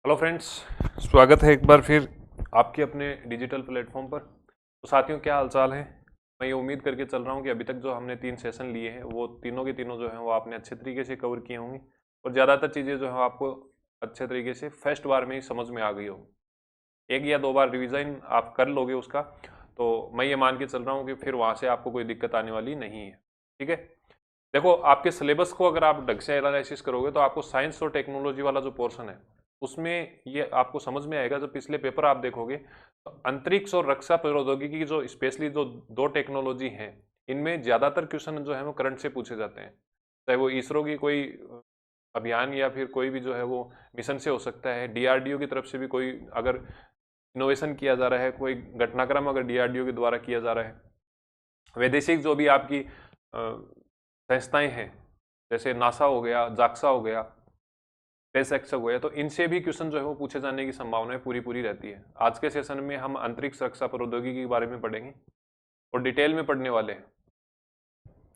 Hello friends, स्वागत है एक बार फिर आपके अपने डिजिटल प्लेटफॉर्म पर। तो साथियों, क्या हालचाल है। मैं ये उम्मीद करके चल रहा हूँ कि अभी तक जो हमने 3 सेशन लिए हैं वो तीनों के तीनों जो हैं वो आपने अच्छे तरीके से कवर किए होंगे और ज़्यादातर चीज़ें जो है आपको अच्छे तरीके से फर्स्ट बार में ही समझ में आ गई होगी। एक या दो बार रिविज़न आप कर लोगे उसका, तो मैं ये मान के चल रहा हूँ कि फिर वहाँ से आपको कोई दिक्कत आने वाली नहीं है। ठीक है। देखो, आपके सिलेबस को अगर आप ढंग से एनालिसिस करोगे तो आपको साइंस और टेक्नोलॉजी वाला जो पोर्शन है उसमें ये आपको समझ में आएगा। जब पिछले पेपर आप देखोगे तो अंतरिक्ष और रक्षा प्रौद्योगिकी की जो स्पेशली जो दो टेक्नोलॉजी हैं, इनमें ज़्यादातर क्वेश्चन जो है वो करंट से पूछे जाते हैं। चाहे वो इसरो की कोई अभियान या फिर कोई भी जो है वो मिशन से हो सकता है, डीआरडीओ की तरफ से भी कोई अगर इनोवेशन किया जा रहा है, कोई घटनाक्रम अगर डीआरडीओ के द्वारा किया जा रहा है, वैदेशिक जो भी आपकी संस्थाएं हैं जैसे नासा हो गया, जाक्सा हो गया, स्पेस एक्स हो गया, तो इनसे भी क्वेश्चन जो है वो पूछे जाने की संभावनाएं पूरी पूरी रहती है। आज के सेशन में हम अंतरिक्ष रक्षा प्रौद्योगिकी के बारे में पढ़ेंगे और डिटेल में पढ़ने वाले हैं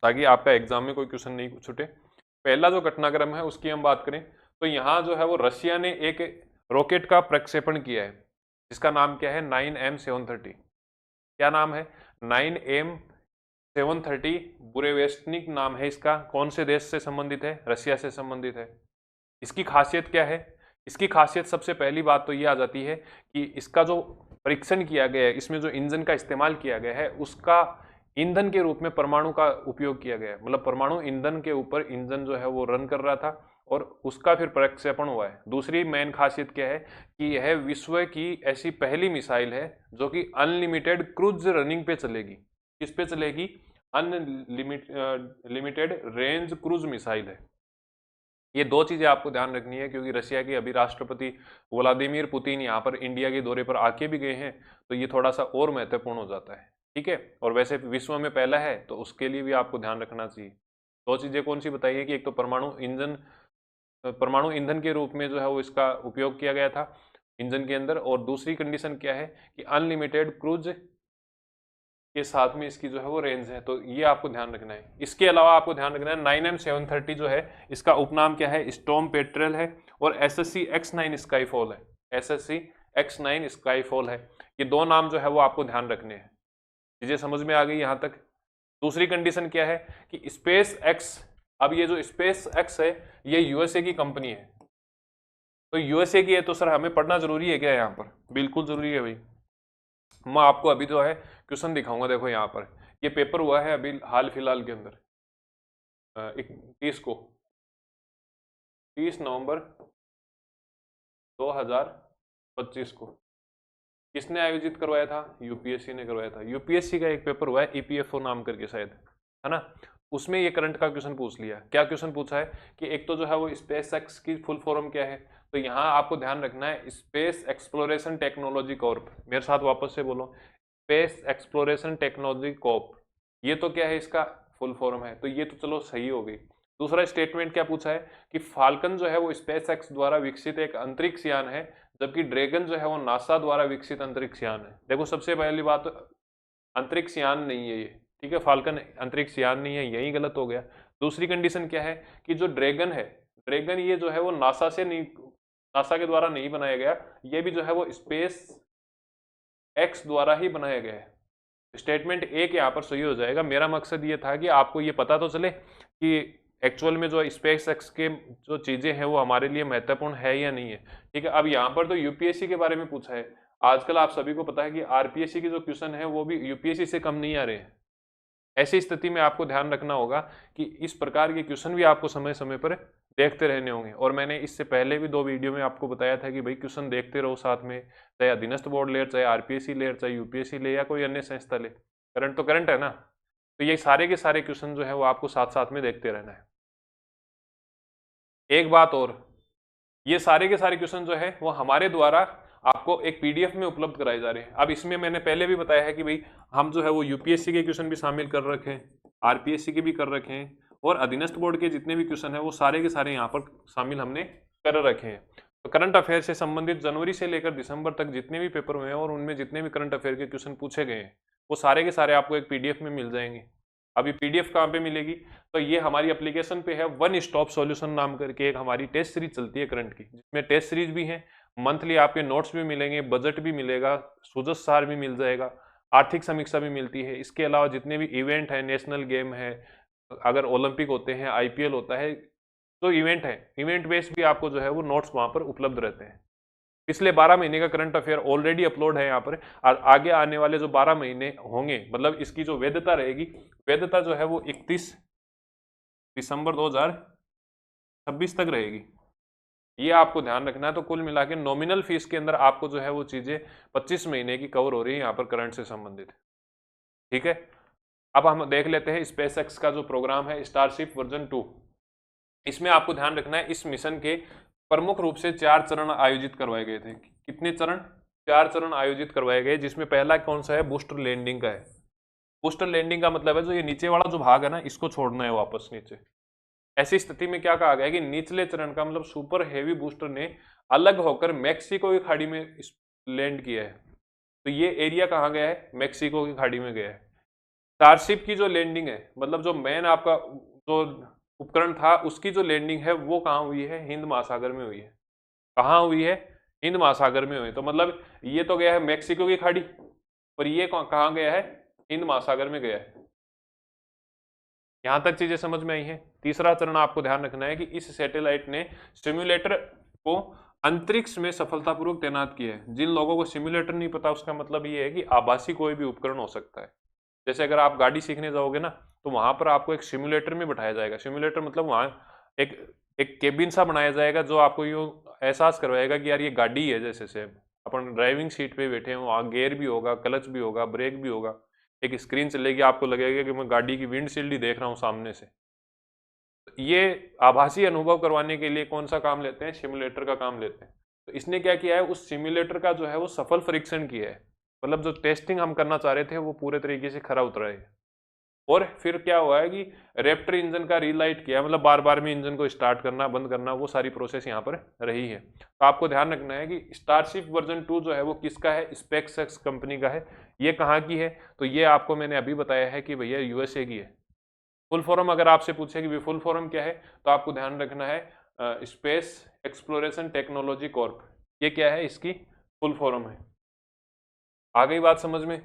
ताकि आपका एग्जाम में कोई क्वेश्चन नहीं छूटे। पहला जो घटनाक्रम है उसकी हम बात करें तो यहाँ जो है वो रशिया ने एक रॉकेट का प्रक्षेपण किया है जिसका नाम क्या है, 9M730। क्या नाम है? 9M730 बुरेवेस्टनिक नाम है इसका। कौन से देश से संबंधित है? रशिया से संबंधित है। इसकी खासियत क्या है? इसकी खासियत सबसे पहली बात तो ये आ जाती है कि इसका जो परीक्षण किया गया है, इसमें जो इंजन का इस्तेमाल किया गया है उसका ईंधन के रूप में परमाणु का उपयोग किया गया है। मतलब परमाणु ईंधन के ऊपर इंजन जो है वो रन कर रहा था और उसका फिर प्रक्षेपण हुआ है। दूसरी मेन खासियत क्या है कि यह विश्व की ऐसी पहली मिसाइल है जो कि अनलिमिटेड क्रूज रनिंग पे चलेगी। किस पे चलेगी? अनलिमिटेड रेंज क्रूज मिसाइल है। ये दो चीजें आपको ध्यान रखनी है क्योंकि रशिया के अभी राष्ट्रपति व्लादिमीर पुतिन यहाँ पर इंडिया के दौरे पर आके भी गए हैं, तो ये थोड़ा सा और महत्वपूर्ण हो जाता है। ठीक है। और वैसे विश्व में पहला है तो उसके लिए भी आपको ध्यान रखना चाहिए। दो चीजें कौन सी बताइए कि एक तो परमाणु ईंधन के रूप में जो है वो इसका उपयोग किया गया था इंजन के अंदर, और दूसरी कंडीशन क्या है कि अनलिमिटेड क्रूज के साथ में इसकी जो है वो रेंज है। तो ये आपको ध्यान रखना है। इसके अलावा आपको ध्यान रखना है 9M730 जो है इसका उपनाम क्या है? स्टॉर्म पेट्रल है और SSC X9 स्काईफॉल है। SSC X9 स्काईफॉल है। ये दो नाम जो है वो आपको ध्यान रखने हैं। चीजें समझ में आ गई यहाँ तक? दूसरी कंडीशन क्या है कि स्पेस एक्स, अब ये जो स्पेस एक्स है ये यूएसए की कंपनी है। तो यूएसए की है तो सर हमें पढ़ना जरूरी है क्या? यहाँ पर बिल्कुल जरूरी है भाई। मैं आपको अभी जो है क्वेश्चन दिखाऊंगा। देखो यहाँ पर ये पेपर हुआ है अभी हाल फिलहाल के अंदर 30 नवंबर 2025 को। किसने आयोजित करवाया था? यूपीएससी ने करवाया था। यूपीएससी का एक पेपर हुआ है ईपीएफओ नाम करके शायद, है ना। उसमें ये करंट का क्वेश्चन पूछ लिया। क्या क्वेश्चन पूछा है कि एक तो जो है वो स्पेस एक्स की फुल फॉर्म क्या है? तो यहाँ आपको ध्यान रखना है स्पेस एक्सप्लोरेशन टेक्नोलॉजी कॉर्प। मेरे साथ वापस से बोलो, स्पेस एक्सप्लोरेशन टेक्नोलॉजी कॉर्प। ये तो क्या है? इसका फुल फॉर्म है। तो ये तो चलो सही हो गई। दूसरा स्टेटमेंट क्या पूछा है कि फाल्कन जो है वो स्पेस एक्स द्वारा विकसित एक अंतरिक्ष यान है जबकि ड्रैगन जो है वो नासा द्वारा विकसित अंतरिक्ष यान है। देखो सबसे पहली बात, अंतरिक्ष यान नहीं है ये। ठीक है, फाल्कन अंतरिक्ष यान नहीं है, यही गलत हो गया। दूसरी कंडीशन क्या है कि जो ड्रैगन है, ड्रैगन ये जो है वो नासा से नहीं, नासा के द्वारा नहीं बनाया गया, ये भी जो है वो स्पेस एक्स द्वारा ही बनाया गया है। स्टेटमेंट एक यहाँ पर सही हो जाएगा। मेरा मकसद ये था कि आपको ये पता तो चले कि एक्चुअल में जो स्पेस एक्स के जो चीजें हैं वो हमारे लिए महत्वपूर्ण है या नहीं है। ठीक है। अब यहाँ पर तो यूपीएससी के बारे में पूछा है। आजकल आप सभी को पता है कि आरपीएससी के जो क्वेश्चन है वो भी यूपीएससी से कम नहीं आ रहे हैं। ऐसी स्थिति में आपको ध्यान रखना होगा कि इस प्रकार के क्वेश्चन भी आपको समय समय पर देखते रहने होंगे। और मैंने इससे पहले भी 2 वीडियो में आपको बताया था कि भाई क्वेश्चन देखते रहो साथ में, चाहे अधीनस्थ बोर्ड ले, चाहे आरपीएससी ले, चाहे यूपीएससी ले या कोई अन्य संस्था ले। करंट तो करंट है ना। तो ये सारे के सारे क्वेश्चन जो है वो आपको साथ साथ में देखते रहना है। एक बात और, ये सारे के सारे क्वेश्चन जो है वो हमारे द्वारा आपको एक पीडीएफ में उपलब्ध कराए जा रहे हैं। अब इसमें मैंने पहले भी बताया है कि भाई हम जो है वो यूपीएससी के क्वेश्चन भी शामिल कर रखे हैं, आरपीएससी के भी कर रखे हैं, और अधीनस्थ बोर्ड के जितने भी क्वेश्चन है वो सारे के सारे यहाँ पर शामिल हमने कर रखे हैं। तो करंट अफेयर से संबंधित जनवरी से लेकर दिसंबर तक जितने भी पेपर हुए हैं और उनमें जितने भी करंट अफेयर के क्वेश्चन पूछे गए हैं वो सारे के सारे आपको एक पीडीएफ में मिल जाएंगे। अभी पीडीएफ कहाँ पे मिलेगी? तो ये हमारी एप्लीकेशन पे है। वन स्टॉप सॉल्यूशन नाम करके एक हमारी टेस्ट सीरीज चलती है करंट की, जिसमें टेस्ट सीरीज भी है मंथली आपके नोट्स भी मिलेंगे, बजट भी मिलेगा, सुजस सार भी मिल जाएगा, आर्थिक समीक्षा भी मिलती है। इसके अलावा जितने भी इवेंट है, नेशनल गेम है, अगर ओलंपिक होते हैं, आईपीएल होता है, तो इवेंट है, इवेंट बेस भी आपको जो है वो नोट्स वहां पर उपलब्ध रहते हैं। पिछले 12 महीने का करंट अफेयर ऑलरेडी अपलोड है यहाँ पर। आगे आने वाले जो 12 महीने होंगे, मतलब इसकी जो वैधता रहेगी, वैधता जो है वो 31 दिसंबर 2026 तक रहेगी। ये आपको ध्यान रखना है। तो कुल मिला के नॉमिनल फीस के अंदर आपको जो है वो चीजें 25 महीने की कवर हो रही है यहाँ पर करंट से संबंधित। ठीक है, अब हम देख लेते हैं स्पेस एक्स का जो प्रोग्राम है स्टारशिप वर्जन 2। इसमें आपको ध्यान रखना है, इस मिशन के प्रमुख रूप से 4 चरण आयोजित करवाए गए थे। कितने चरण? 4 चरण आयोजित करवाए गए, जिसमें पहला कौन सा है? बूस्टर लैंडिंग का है। बूस्टर लैंडिंग का मतलब है जो ये नीचे वाला जो भाग है ना, इसको छोड़ना है वापस नीचे। ऐसी स्थिति में क्या कहा गया है कि निचले चरण का मतलब सुपर हेवी बूस्टर ने अलग होकर मैक्सिको की खाड़ी में लैंड किया है। तो ये एरिया कहाँ गया है? मैक्सिको की खाड़ी में गया है। स्टारशिप की जो लैंडिंग है, मतलब जो मेन आपका जो उपकरण था, उसकी जो लैंडिंग है वो कहाँ हुई है? हिंद महासागर में हुई है। कहाँ हुई है? हिंद महासागर में हुई। तो मतलब ये तो गया है मैक्सिको की खाड़ी, और ये कहाँ गया है? हिंद महासागर में गया है। यहां तक चीजें समझ में आई हैं। तीसरा चरण आपको ध्यान रखना है कि इस सैटेलाइट ने सिम्युलेटर को अंतरिक्ष में सफलतापूर्वक तैनात किया है। जिन लोगों को सिम्युलेटर नहीं पता, उसका मतलब ये है कि आभासी कोई भी उपकरण हो सकता है। जैसे अगर आप गाड़ी सीखने जाओगे ना, तो वहां पर आपको एक सिम्युलेटर में बैठाया जाएगा। सिम्युलेटर मतलब वहां एक एक केबिन सा बनाया जाएगा जो आपको यूं एहसास करवाएगा कि यार ये गाड़ी है। जैसे से अपन ड्राइविंग सीट पे बैठे हैं, वहाँ गियर भी होगा, क्लच भी होगा, ब्रेक भी होगा, एक स्क्रीन चलेगी, आपको लगेगा कि मैं गाड़ी की विंडशील्ड ही देख रहा हूँ सामने से। ये आभासी अनुभव करवाने के लिए कौन सा काम लेते हैं? सिमुलेटर का काम लेते हैं। तो इसने क्या किया है? उस सिमुलेटर का जो है वो सफल परीक्षण किया है। मतलब जो टेस्टिंग हम करना चाह रहे थे वो पूरे तरीके से खरा उतरा है। और फिर क्या हुआ है कि रैप्टर इंजन का रीलाइट किया, मतलब बार बार में इंजन को स्टार्ट करना, बंद करना, वो सारी प्रोसेस यहाँ पर रही है। तो आपको ध्यान रखना है कि स्टारशिप वर्जन 2 जो है वो किसका है? स्पेसएक्स कंपनी का है। ये कहाँ की है? तो ये आपको मैंने अभी बताया है कि भैया यूएसए की है। फुल फॉर्म अगर आपसे पूछे कि फुल फॉर्म क्या है, तो आपको ध्यान रखना है स्पेस एक्सप्लोरेशन टेक्नोलॉजी कॉर्प। ये क्या है? इसकी फुल फॉर्म है। आ गई बात समझ में?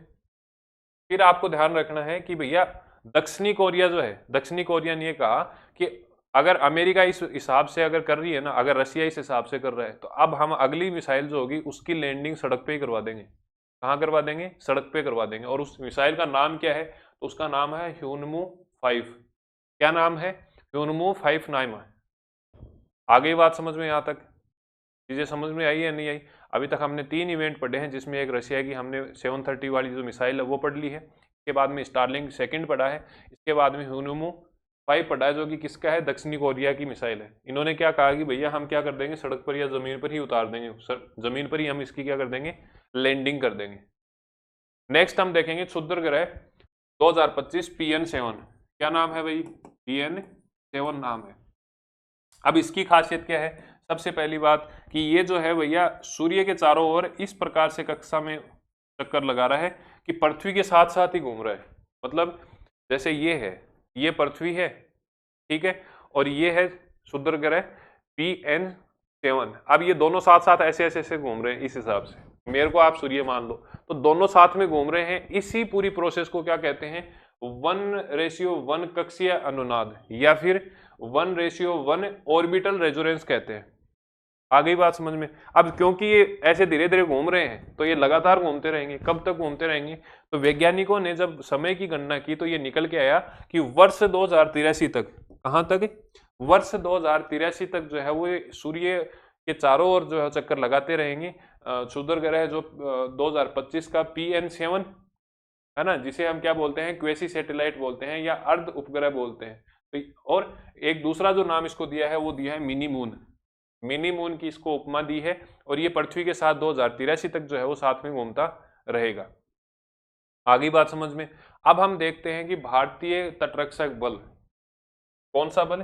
फिर आपको ध्यान रखना है कि भैया दक्षिणी कोरिया जो है, दक्षिणी कोरिया ने ये कहा कि अगर अमेरिका इस हिसाब से अगर कर रही है ना, अगर रशिया इस हिसाब से कर रहा है, तो अब हम अगली मिसाइल जो होगी उसकी लैंडिंग सड़क पे ही करवा देंगे। कहाँ करवा देंगे? सड़क पे करवा देंगे। और उस मिसाइल का नाम क्या है? तो उसका नाम है ह्यूनमू 5। क्या नाम है? ह्यूनमू 5 नाम है। आ गई बात समझ में? यहाँ तक चीजें समझ में आई या नहीं आई? अभी तक हमने 3 इवेंट पढ़े हैं, जिसमें एक रशिया की हमने 730 वाली जो मिसाइल है वो पढ़ ली है। इसके बाद में स्टारलिंक सेकंड पढ़ा है। इसके बाद में ह्यूनमू 5 पढ़ा है, जो कि किसका है? दक्षिणी कोरिया की मिसाइल है। इन्होंने क्या कहा कि भैया हम क्या कर देंगे? सड़क पर या जमीन पर ही उतार देंगे, जमीन पर ही हम इसकी क्या कर देंगे? लैंडिंग कर देंगे। नेक्स्ट हम देखेंगे क्षुद्र ग्रह 2025 PN7। क्या नाम है भाई? PN7 नाम है। अब इसकी खासियत क्या है? सबसे पहली बात कि ये जो है भैया सूर्य के चारों ओर इस प्रकार से कक्षा में चक्कर लगा रहा है कि पृथ्वी के साथ साथ ही घूम रहा है। मतलब जैसे ये है, ये पृथ्वी है, ठीक है, और ये है क्षुद्र ग्रह PN7। अब ये दोनों साथ साथ ऐसे ऐसे ऐसे घूम रहे हैं। इस हिसाब से मेरे को आप सूर्य मान लो, तो दोनों साथ में घूम रहे हैं। इसी पूरी प्रोसेस को क्या कहते हैं? 1:1 कक्षीय अनुनाद, या फिर 1:1 ऑर्बिटल रेजोनेंस कहते हैं। आ गई बात समझ में? अब क्योंकि ये ऐसे धीरे धीरे घूम रहे हैं, तो ये लगातार घूमते रहेंगे। कब तक घूमते रहेंगे? तो वैज्ञानिकों ने जब समय की गणना की, तो ये निकल के आया कि वर्ष 2083 तक, कहां तक? वर्ष 2083 तक जो है वो सूर्य के चारों ओर जो है चक्कर लगाते रहेंगे। क्षुद्र ग्रह जो 2025 का PN7 है ना, जिसे हम क्या बोलते हैं? क्वेसी सैटेलाइट बोलते हैं, या अर्ध उपग्रह बोलते हैं। तो और एक दूसरा जो नाम इसको दिया है वो दिया है मिनी मून। मिनी मून की इसको उपमा दी है। और ये पृथ्वी के साथ 2083 तक जो है वो साथ में घूमता रहेगा। आगे बात समझ में? अब हम देखते हैं कि भारतीय तटरक्षक बल, कौन सा बल?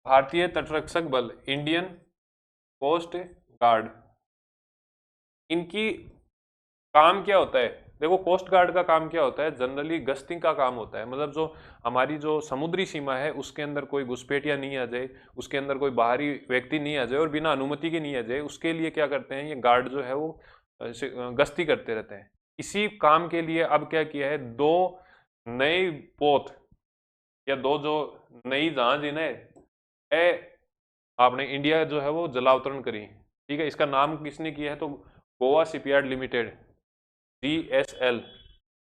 भारतीय तटरक्षक बल, इंडियन कोस्ट गार्ड। इनकी काम क्या होता है? देखो कोस्ट गार्ड का काम क्या होता है, जनरली गश्तिंग का काम होता है, मतलब जो हमारी जो समुद्री सीमा है उसके अंदर कोई घुसपैठिया नहीं आ जाए, उसके अंदर कोई बाहरी व्यक्ति नहीं आ जाए और बिना अनुमति के नहीं आ जाए, उसके लिए क्या करते हैं ये गार्ड जो है वो गश्ती करते रहते हैं। इसी काम के लिए अब क्या किया है, दो नए पोत या दो जो नई जहाज इन्हें आपने इंडिया जो है वो जलावतरण करी, ठीक है। इसका नाम किसने किया है, तो Goa shipyard limited, GSL,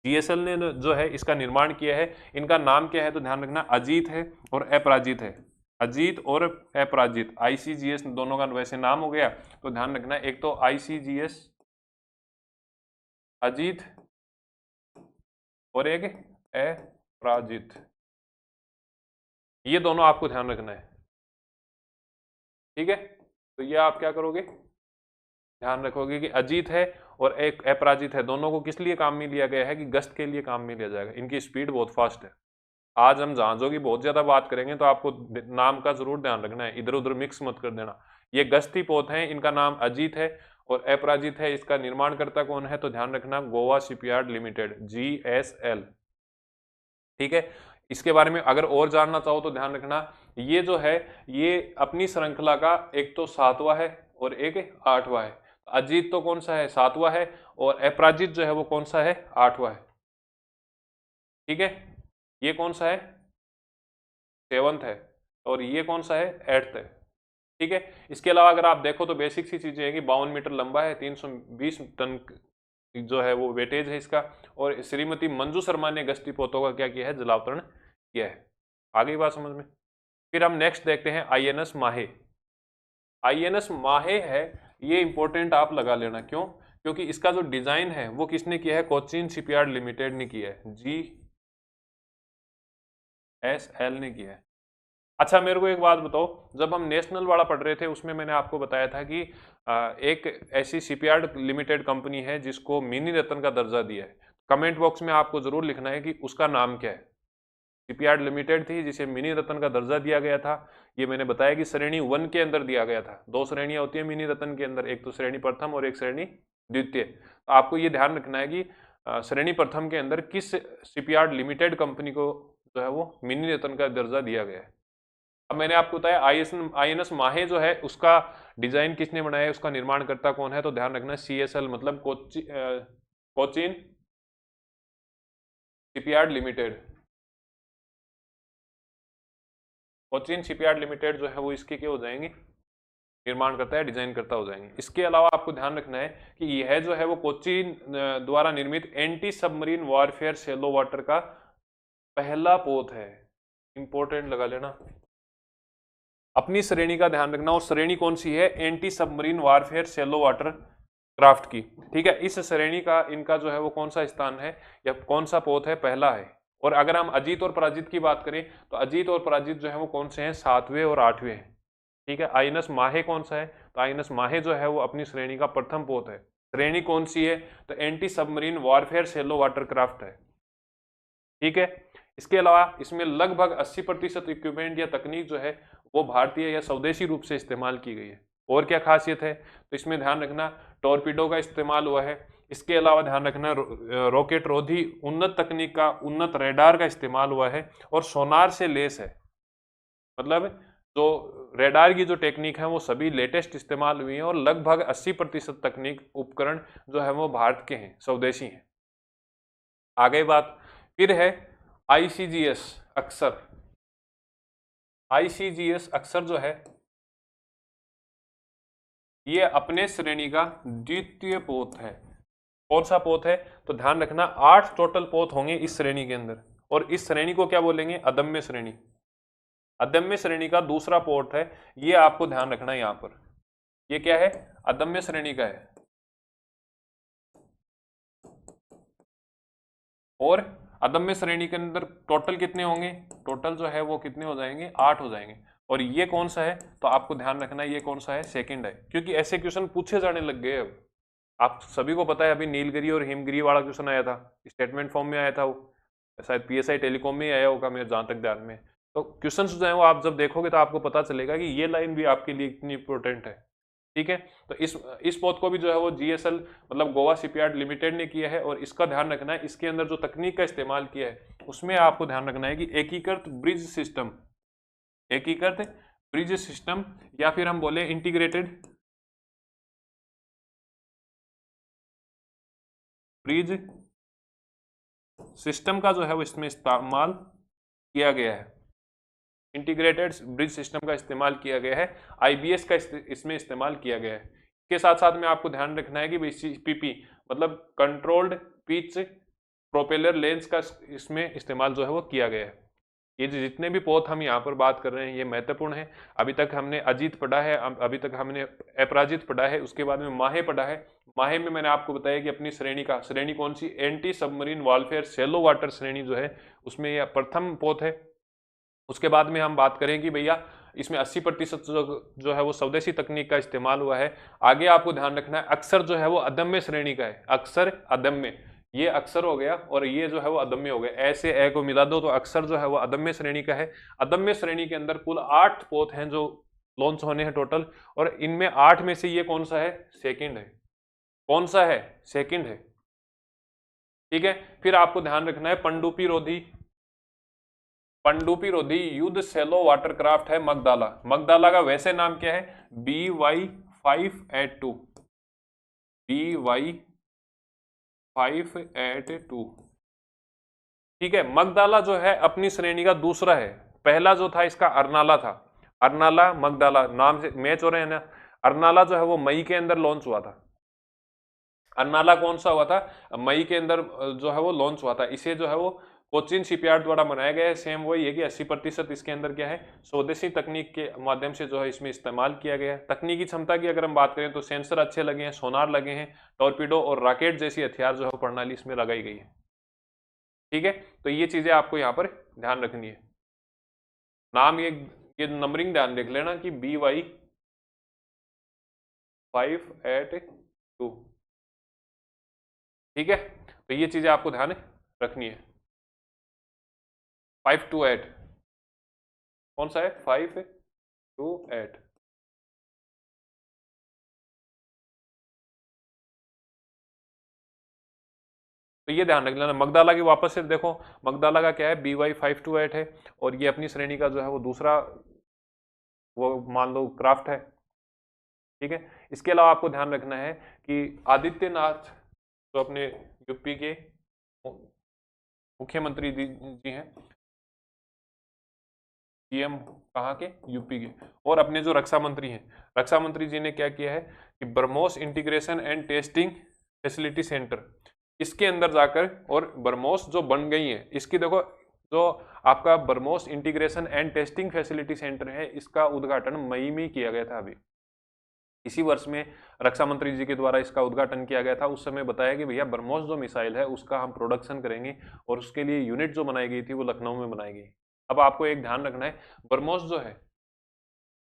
GSL ने जो है इसका निर्माण किया है। इनका नाम क्या है, तो ध्यान रखना अजीत है और अपराजित है, अजीत और अपराजित, आईसीजीएस दोनों का वैसे नाम हो गया, तो ध्यान रखना एक तो आईसीजीएस अजीत और एक अपराजित, ये दोनों आपको ध्यान रखना है, ठीक है। तो ये आप क्या करोगे, ध्यान रखोगे कि अजीत है और एक अपराजित है, दोनों को किस लिए काम में लिया गया है, कि गश्त के लिए काम में लिया जाएगा। इनकी स्पीड बहुत फास्ट है। आज हम जहाजों की बहुत ज्यादा बात करेंगे तो आपको नाम का जरूर ध्यान रखना है, इधर उधर मिक्स मत कर देना। ये गश्ती पोत हैं, इनका नाम अजीत है और अपराजित है। इसका निर्माणकर्ता कौन है, तो ध्यान रखना गोवा शिपयार्ड लिमिटेड, जीएसएल, ठीक है। इसके बारे में अगर और जानना चाहो तो ध्यान रखना, ये जो है ये अपनी श्रृंखला का एक तो 7वां है और एक 8वां है। अजीत तो कौन सा है, 7वां है, और अपराजित जो है वो कौन सा है, 8वां है, ठीक है। ये कौन सा है, 7th है, और ये कौन सा है, 8th है, ठीक है। इसके अलावा अगर आप देखो तो बेसिक सी चीजें हैं कि 52 मीटर लंबा है, 320 टन जो है वो वेटेज है इसका, और श्रीमती मंजू शर्मा ने गश्ती पोतों का क्या किया है, जलावतरण किया है। आगे बात समझ में। फिर हम नेक्स्ट देखते हैं आईएनएस माहे। आईएनएस माहे है, ये इंपॉर्टेंट आप लगा लेना, क्यों, क्योंकि इसका जो डिजाइन है वो किसने किया है, कोचीन शिपयार्ड लिमिटेड ने किया है, जीएसएल ने किया है। अच्छा मेरे को एक बात बताओ, जब हम नेशनल वाला पढ़ रहे थे उसमें मैंने आपको बताया था कि एक ऐसी शिपयार्ड लिमिटेड कंपनी है जिसको मिनी रत्न का दर्जा दिया है। कमेंट बॉक्स में आपको जरूर लिखना है कि उसका नाम क्या है। शिपयार्ड लिमिटेड थी जिसे मिनी रत्न का दर्जा दिया गया था। ये मैंने बताया कि श्रेणी 1 के अंदर दिया गया था। 2 श्रेणियां होती है मिनी रत्न के अंदर, एक तो श्रेणी प्रथम और एक श्रेणी द्वितीय। तो आपको ये ध्यान रखना है कि श्रेणी प्रथम के अंदर किस शिपयार्ड लिमिटेड कंपनी को जो है वो मिनी रत्न का दर्जा दिया गया है। अब मैंने आपको बताया आईएनएस माहे जो है उसका डिजाइन किसने बनाया है, उसका निर्माणकर्ता कौन है, तो ध्यान रखना सीएसएल मतलब Cochin shipyard limited. Cochin shipyard limited जो है वो इसके क्या हो जाएंगे, निर्माण करता है, डिजाइन करता हो जाएंगे। इसके अलावा आपको ध्यान रखना है कि यह जो है वो कोचीन द्वारा निर्मित anti submarine warfare shallow water का पहला पोत है। इंपॉर्टेंट लगा लेना, अपनी श्रेणी का ध्यान रखना, और श्रेणी कौन सी है, anti submarine warfare shallow water craft की, ठीक है। इस श्रेणी का इनका जो है वो कौन सा स्थान है या कौन सा पोत है, पहला है। और अगर हम अजीत और पराजित की बात करें तो अजीत और पराजित जो है वो कौन से हैं, 7वें और 8वें हैं, ठीक है। आईएनएस माहे कौन सा है, तो आईएनएस माहे जो है वो अपनी श्रेणी का प्रथम पोत है। श्रेणी कौन सी है, तो anti submarine warfare shallow water craft है, ठीक है। इसके अलावा इसमें लगभग 80% इक्विपमेंट या तकनीक जो है वो भारतीय या स्वदेशी रूप से इस्तेमाल की गई है। और क्या खासियत है, तो इसमें ध्यान रखना टॉर्पीडो का इस्तेमाल हुआ है। इसके अलावा ध्यान रखना रॉकेट रोधी उन्नत तकनीक का, उन्नत रेडार का इस्तेमाल हुआ है, और सोनार से लेस है, मतलब जो रेडार की जो टेक्निक है वो सभी लेटेस्ट इस्तेमाल हुई है, और लगभग 80% तकनीक उपकरण जो है वो भारत के हैं, स्वदेशी हैं। आगे बात फिर है आईसीजीएस अक्सर। आईसीजीएस अक्सर जो है ये अपने श्रेणी का द्वितीय पोत है। कौन सा पोत है, तो ध्यान रखना 8 टोटल पोत होंगे इस श्रेणी के अंदर, और इस श्रेणी को क्या बोलेंगे, अदम्य श्रेणी। अदम्य श्रेणी का दूसरा पोत है, ये आपको ध्यान रखना है यहां पर, ये क्या है, अदम्य श्रेणी का है। और अदम्य श्रेणी के अंदर टोटल कितने होंगे, टोटल जो है वो कितने हो जाएंगे, 8 हो जाएंगे। और ये कौन सा है, तो आपको ध्यान रखना है ये कौन सा है, सेकंड है, क्योंकि ऐसे क्वेश्चन पूछे जाने लग गए। अब आप सभी को पता है अभी नीलगिरी और हिमगिरी वाला क्वेश्चन आया था, स्टेटमेंट फॉर्म में आया था, वो शायद पीएसआई टेलीकॉम में ही आया होगा मेरे जहां तक ध्यान में। तो क्वेश्चन जो है वो आप जब देखोगे तो आपको पता चलेगा कि ये लाइन भी आपके लिए इतनी इंपॉर्टेंट है। ठीक है। तो इस पोत को भी जो है वो GSL मतलब गोवा शिपयार्ड लिमिटेड ने किया है। और इसका ध्यान रखना है, इसके अंदर जो तकनीक का इस्तेमाल किया है उसमें आपको ध्यान रखना है कि एकीकृत ब्रिज सिस्टम, एकीकृत ब्रिज सिस्टम या फिर हम बोले इंटीग्रेटेड ब्रिज सिस्टम का जो है वो इसमें इस्तेमाल किया गया है। इंटीग्रेटेड ब्रिज सिस्टम का इस्तेमाल किया गया है, IBS का इसमें इस्तेमाल किया गया है। इसके साथ साथ में आपको ध्यान रखना है कि CPP मतलब कंट्रोल्ड पिच प्रोपेलर लेंस का इसमें इस्तेमाल जो है वो किया गया है। ये जितने भी पोत हम यहाँ पर बात कर रहे हैं ये महत्वपूर्ण है। अभी तक हमने अजीत पढ़ा है, अभी तक हमने अपराजित पढ़ा है, उसके बाद में माहे पढ़ा है। माहे में मैंने आपको बताया कि अपनी श्रेणी कौन सी, anti submarine warfare shallow water श्रेणी जो है उसमें यह प्रथम पोत है। उसके बाद में हम बात करें कि भैया इसमें 80% जो है वो स्वदेशी तकनीक का इस्तेमाल हुआ है। आगे आपको ध्यान रखना है अक्सर जो है वो अदम्य श्रेणी का है, अक्सर अदम्य, ये अक्सर हो गया और ये जो है वो अदम्य हो गया, ऐसे ए को मिला दो तो अक्सर जो है वो अदम्य श्रेणी का है। अदम्य श्रेणी के अंदर कुल 8 पोत हैं जो लॉन्च होने हैं टोटल, और इनमें 8 में से ये कौन सा है, सेकंड है। कौन सा है, सेकंड है। ठीक है। फिर आपको ध्यान रखना है पनडुब्बी रोधी युद्ध सेलो वाटरक्राफ्ट है मगदाला। मगदाला का वैसे नाम क्या है, BY582, BY582। ठीक है। मगदाला जो है अपनी श्रेणी का दूसरा है, पहला जो था इसका अर्नाला था, अर्नाला मगदाला नाम से मैच हो रहे हैं ना। अर्नाला जो है वो मई के अंदर लॉन्च हुआ था। अर्नाला कौन सा हुआ था, मई के अंदर जो है वो लॉन्च हुआ था। इसे जो है वो कोचिन शिपयार्ड द्वारा बनाया गया है। सेम वही है कि 80% इसके अंदर क्या है, स्वदेशी तकनीक के माध्यम से जो है इसमें इस्तेमाल किया गया है। तकनीकी क्षमता की अगर हम बात करें तो सेंसर अच्छे लगे हैं, सोनार लगे हैं, टॉर्पीडो और रॉकेट जैसी हथियार जो है प्रणाली इसमें लगाई गई है। ठीक है। तो ये चीजें आपको यहाँ पर ध्यान रखनी है। नाम ये नंबरिंग ध्यान रख लेना कि BY582। ठीक है। तो ये चीजें आपको ध्यान रखनी है। 528 कौन सा है, 528। तो ये ध्यान रख लेना। मगदाला की वापस से देखो, मगदाला का क्या है, BY528 है और ये अपनी श्रेणी का जो है वो दूसरा वो मान लो क्राफ्ट है। ठीक है। इसके अलावा आपको ध्यान रखना है कि आदित्यनाथ जो अपने यूपी के मुख्यमंत्री जी हैं, CM कहाँ के, यूपी के, और अपने जो रक्षा मंत्री हैं, रक्षा मंत्री जी ने क्या किया है कि BrahMos integration and testing facility centre, इसके अंदर जाकर, और ब्रह्मोस जो बन गई है इसकी देखो, जो आपका BrahMos integration and testing facility centre है इसका उद्घाटन मई में किया गया था। अभी इसी वर्ष में रक्षा मंत्री जी के द्वारा इसका उद्घाटन किया गया था। उस समय बताया कि भैया ब्रह्मोस जो मिसाइल है उसका हम प्रोडक्शन करेंगे और उसके लिए यूनिट जो बनाई गई थी वो लखनऊ में बनाई गई। अब आपको एक ध्यान रखना है, ब्रह्मोस जो है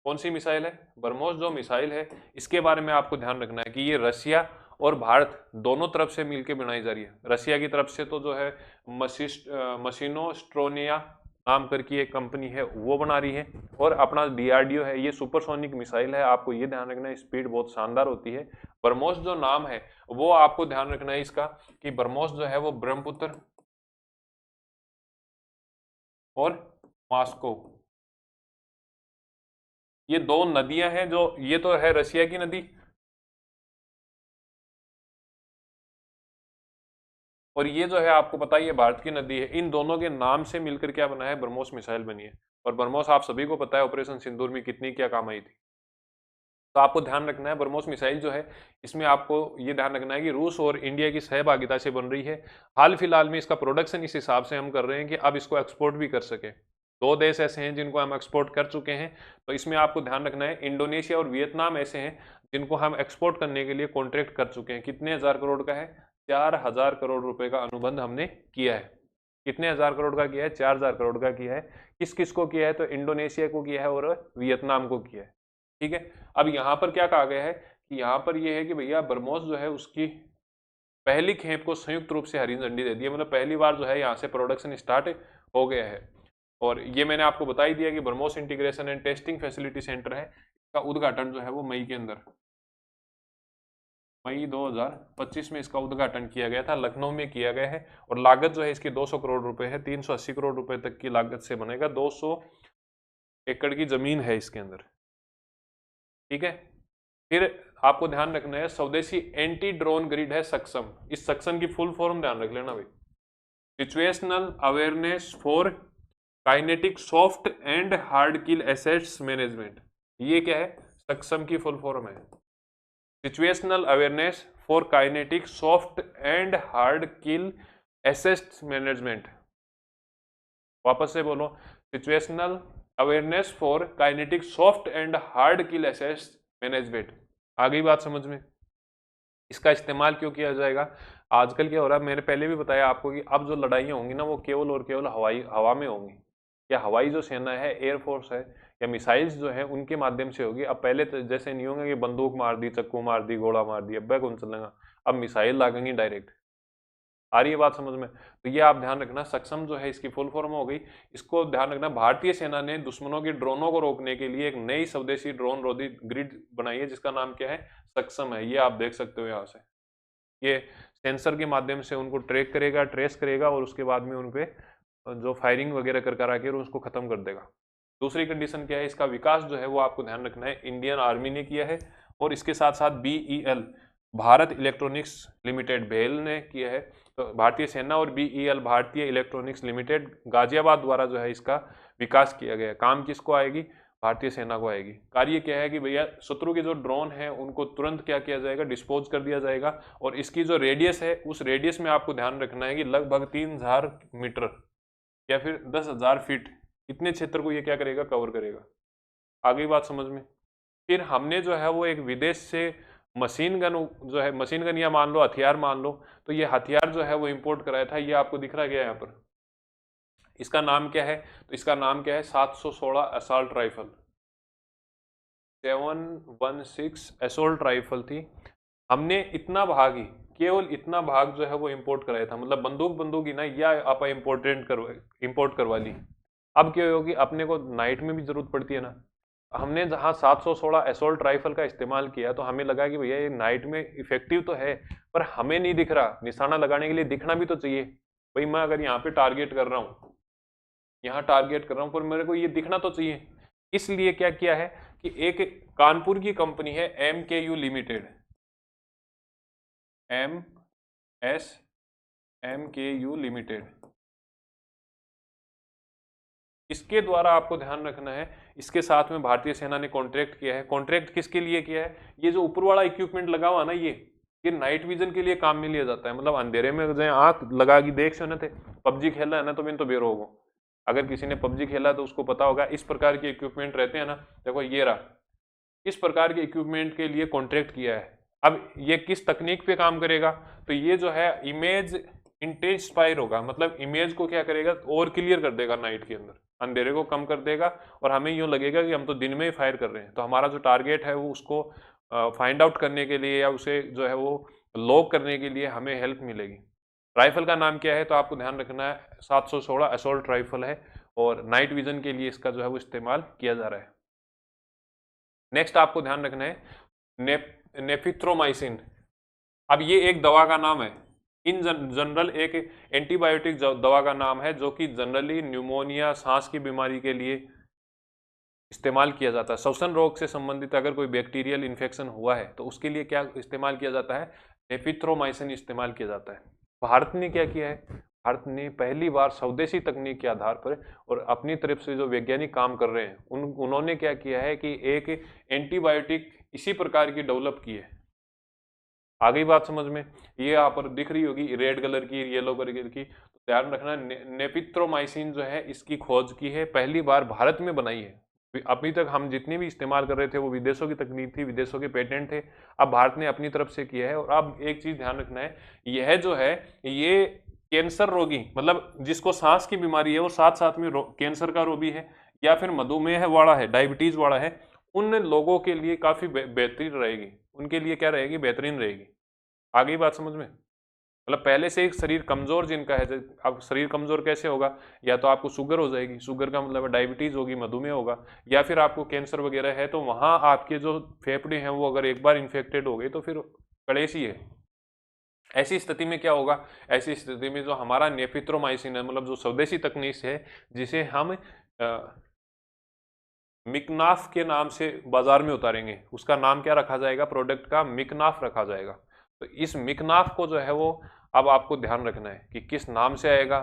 कौन सी मिसाइल है, ब्रह्मोस जो मिसाइल है इसके बारे में आपको ध्यान रखना है कि ये रशिया और भारत दोनों तरफ से मिलकर बनाई जा रही है। रशिया की तरफ से तो जो है मशीनोस्ट्रोनिया नाम करके एक कंपनी है वो बना रही है, और अपना DRDO है, ये सुपरसोनिक मिसाइल है। आपको ये ध्यान रखना है स्पीड बहुत शानदार होती है। ब्रह्मोस जो नाम है वो आपको ध्यान रखना है इसका कि ब्रह्मोस जो है वो ब्रह्मपुत्र और मॉस्को, ये दो नदियां हैं जो, ये तो है रशिया की नदी और ये जो है आपको पता ही है भारत की नदी है। इन दोनों के नाम से मिलकर क्या बना है, ब्रह्मोस मिसाइल बनी है। और ब्रह्मोस आप सभी को पता है ऑपरेशन सिंदूर में कितनी क्या काम आई थी। तो आपको ध्यान रखना है ब्रह्मोस मिसाइल जो है इसमें आपको ये ध्यान रखना है कि रूस और इंडिया की सहभागिता से बन रही है। हाल फिलहाल में इसका प्रोडक्शन इस हिसाब से हम कर रहे हैं कि अब इसको एक्सपोर्ट भी कर सके। 2 देश ऐसे हैं जिनको हम एक्सपोर्ट कर चुके हैं। तो इसमें आपको ध्यान रखना है इंडोनेशिया और वियतनाम ऐसे हैं जिनको हम एक्सपोर्ट करने के लिए कॉन्ट्रैक्ट कर चुके हैं। कितने हजार करोड़ का है, 4000 करोड़ रुपए का अनुबंध हमने किया है। कितने हजार करोड़ का किया है, 4000 करोड़ का किया है। किस किस को किया है, तो इंडोनेशिया को किया है और वियतनाम को किया है। ठीक है। अब यहाँ पर क्या कहा गया है कि यहाँ पर ये है कि भैया ब्रह्मोस जो है उसकी पहली खेप को संयुक्त रूप से हरी झंडी दे दी है, मतलब पहली बार जो है यहाँ से प्रोडक्शन स्टार्ट हो गया है। और ये मैंने आपको बता ही दिया कि BrahMos integration and testing facility centre है, इसका उद्घाटन जो है वो मई के अंदर मई 2025 में इसका उद्घाटन किया गया था, लखनऊ में किया गया है। और लागत जो है इसकी 200 करोड़ रुपए है, 380 करोड़ रुपए तक की लागत से बनेगा। 200 एकड़ की जमीन है इसके अंदर, ठीक है। फिर आपको ध्यान रखना है स्वदेशी एंटी ड्रोन ग्रिड है सक्षम। इस सक्षम की फुल फॉर्म ध्यान रख लेना भाई, situational awareness for kinetic soft and hard kill assets management. ये क्या है, सक्षम की फुल फॉर्म है, situational awareness for kinetic soft and hard kill assets management. वापस से बोलो, situational awareness for kinetic soft and hard kill assets management. आ गई बात समझ में। इसका इस्तेमाल क्यों किया जाएगा, आजकल क्या हो रहा है, मैंने पहले भी बताया आपको कि अब जो लड़ाइयाँ होंगी ना वो केवल और केवल हवा में होंगी, या हवाई जो सेना है, एयरफोर्स है, या मिसाइल्स जो है उनके माध्यम से होगी। अब पहले तो जैसे नहीं होंगे कि बंदूक मार दी, चक्कू मार दी, घोड़ा मार दी, अब कौन चलेगा, अब मिसाइल लागेंगी डायरेक्ट। आ रही है बात समझ में। तो ये आप ध्यान रखना, सक्षम जो है इसकी फुल फॉर्म हो गई। इसको ध्यान रखना, भारतीय सेना ने दुश्मनों के ड्रोनों को रोकने के लिए एक नई स्वदेशी ड्रोन रोधी ग्रिड बनाई है जिसका नाम क्या है, सक्षम है। ये आप देख सकते हो यहाँ से, ये सेंसर के माध्यम से उनको ट्रैक करेगा, ट्रेस करेगा, और उसके बाद में उन पे जो फायरिंग वगैरह कर करा के उसको खत्म कर देगा। दूसरी कंडीशन क्या है, इसका विकास जो है वो आपको ध्यान रखना है इंडियन आर्मी ने किया है, और इसके साथ साथ BEL Bharat electronics limited BEL ने किया है। तो भारतीय सेना और BEL भारतीय इलेक्ट्रॉनिक्स लिमिटेड गाजियाबाद द्वारा जो है इसका विकास किया गया। काम किसको आएगी, भारतीय सेना को आएगी। कार्य क्या है कि भैया शत्रु के जो ड्रोन है उनको तुरंत क्या किया जाएगा, डिस्पोज कर दिया जाएगा। और इसकी जो रेडियस है उस रेडियस में आपको ध्यान रखना है कि लगभग 3000 मीटर या फिर 10,000 फीट, इतने क्षेत्र को ये क्या करेगा, कवर करेगा। आगे बात समझ में। फिर हमने जो है वो एक विदेश से मशीन गन जो है, मशीन गन या मान लो हथियार मान लो, तो ये हथियार जो है वो इंपोर्ट कराया था। ये आपको दिख रहा है यहाँ पर, इसका नाम क्या है, तो इसका नाम क्या है 716 असॉल्ट राइफल, 716 असॉल्ट राइफल थी। हमने इतना भाग ही, केवल इतना भाग जो है वो इंपोर्ट कराया था, मतलब बंदूक ही ना, या आप इंपोर्ट करवा ली। अब क्या होगी, अपने को नाइट में भी जरूरत पड़ती है ना, हमने जहाँ 716 असॉल्ट राइफल का इस्तेमाल किया तो हमें लगा कि भैया ये नाइट में इफेक्टिव तो है, पर हमें नहीं दिख रहा। निशाना लगाने के लिए दिखना भी तो चाहिए भाई, मैं अगर यहाँ पे टारगेट कर रहा हूँ, यहाँ टारगेट कर रहा हूँ, पर मेरे को ये दिखना तो चाहिए। इसलिए क्या किया है कि एक कानपुर की कंपनी है MKU लिमिटेड, MKU लिमिटेड, इसके द्वारा आपको ध्यान रखना है, इसके साथ में भारतीय सेना ने कॉन्ट्रैक्ट किया है। कॉन्ट्रैक्ट किसके लिए किया है, ये जो ऊपर वाला इक्विपमेंट लगा हुआ ना, ये नाइट विजन के लिए काम में लिया जाता है। मतलब अंधेरे में जो आंख लगा के देख सुने थे, पबजी खेला है ना, तो मैं तो बेरोग हूँ। अगर किसी ने पबजी खेला तो उसको पता होगा, इस प्रकार के इक्विपमेंट रहते हैं ना, देखो ये रहा, इस प्रकार के इक्विपमेंट के लिए कॉन्ट्रैक्ट किया है। अब ये किस तकनीक पे काम करेगा, तो ये जो है इमेज इंटेंसिफायर होगा, मतलब इमेज को क्या करेगा, और क्लियर कर देगा नाइट के अंदर, अंधेरे को कम कर देगा, और हमें यूँ लगेगा कि हम तो दिन में ही फायर कर रहे हैं। तो हमारा जो टारगेट है वो उसको फाइंड आउट करने के लिए या उसे जो है वो लॉक करने के लिए हमें हेल्प मिलेगी। राइफल का नाम क्या है, तो आपको ध्यान रखना है 716 असॉल्ट राइफल है, और नाइट विजन के लिए इसका जो है वो इस्तेमाल किया जा रहा है। नेक्स्ट आपको ध्यान रखना है नेफिथ्रोमाइसिन। अब ये एक दवा का नाम है, इन जनरल एक एंटीबायोटिक दवा का नाम है, जो कि जनरली न्यूमोनिया, सांस की बीमारी के लिए इस्तेमाल किया जाता है। श्वसन रोग से संबंधित अगर कोई बैक्टीरियल इन्फेक्शन हुआ है तो उसके लिए क्या इस्तेमाल किया जाता है, नेफिथ्रोमाइसिन इस्तेमाल किया जाता है। भारत ने क्या किया है, भारत ने पहली बार स्वदेशी तकनीक के आधार पर और अपनी तरफ से जो वैज्ञानिक काम कर रहे हैं उन्होंने क्या किया है कि एक एंटीबायोटिक इसी प्रकार की डेवलप की है। आ गई बात समझ में। ये यहाँ पर दिख रही होगी रेड कलर की, येलो कलर की, तो ध्यान रखना नेफिथ्रोमाइसिन जो है इसकी खोज की है, पहली बार भारत में बनाई है। अभी तक हम जितने भी इस्तेमाल कर रहे थे वो विदेशों की तकनीक थी, विदेशों के पेटेंट थे, अब भारत ने अपनी तरफ से किया है। और अब एक चीज ध्यान रखना है, यह जो है ये कैंसर रोगी, मतलब जिसको सांस की बीमारी है, वो साथ साथ में कैंसर का रोगी है या फिर मधुमेह वाला है, डायबिटीज वाला है, उन लोगों के लिए काफी बेहतरीन रहेगी, उनके लिए क्या रहेगी, बेहतरीन रहेगी। आगे बात समझ में। मतलब पहले से एक शरीर कमजोर जिनका है, अब शरीर कमजोर कैसे होगा, या तो आपको शुगर हो जाएगी, शुगर का मतलब डायबिटीज होगी, मधुमेह होगा, या फिर आपको कैंसर वगैरह है, तो वहाँ आपके जो फेफड़े हैं वो अगर एक बार इन्फेक्टेड हो गए तो फिर कड़ेश ही है। ऐसी स्थिति में क्या होगा, ऐसी स्थिति में जो हमारा नेफिथ्रोमाइसिन है, मतलब जो स्वदेशी तकनीक है, जिसे हम मिकनाफ के नाम से बाजार में उतारेंगे, उसका नाम क्या रखा जाएगा, प्रोडक्ट का मिकनाफ रखा जाएगा। तो इस मिकनाफ को जो है वो अब आपको ध्यान रखना है कि किस नाम से आएगा